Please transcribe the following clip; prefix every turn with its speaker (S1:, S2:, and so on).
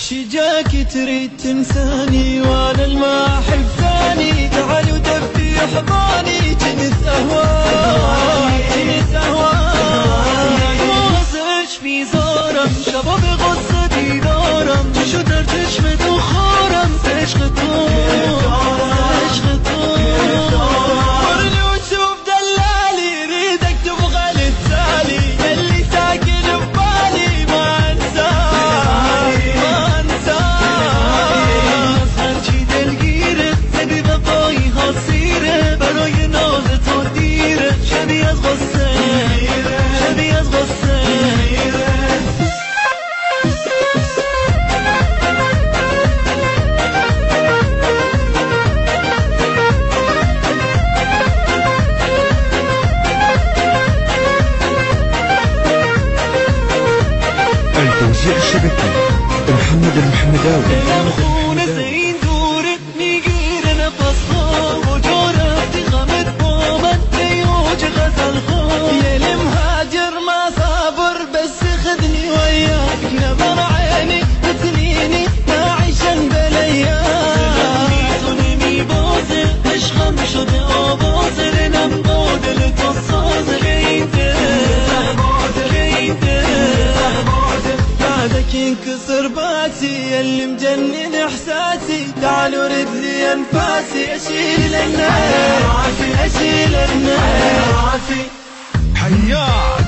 S1: شجاك تريد تنساني وانا ما احب ثاني، تعال ودفي احضاني جنس اهواك واصش في زورم شباب غصتي دورم شو درتش بدخورم سيش خطوم ورني وتشوف دلالي ريدك تبغى للتالي يلي ساكن ببالي ما انساك هرچی دلگیره زدی به پای خاصیره برای نازت و دیره شبیه از غصه
S2: التوزيع الشبكي محمد المحمداوي.
S1: اخونا زين دورك نيجير نفصهم وجورتي غمت بومن ليوج غزل خوم يا المهاجر ما صابر بس خذني وياك نظر عيني تسنيني نعيشن بالايام سلمي بوزر اشخم شد ابوزر نمبود القصاص بعدك ينكسر باسي اللي مجنن احساسي تعال ورد لي انفاسي اشيل النار راسي حياك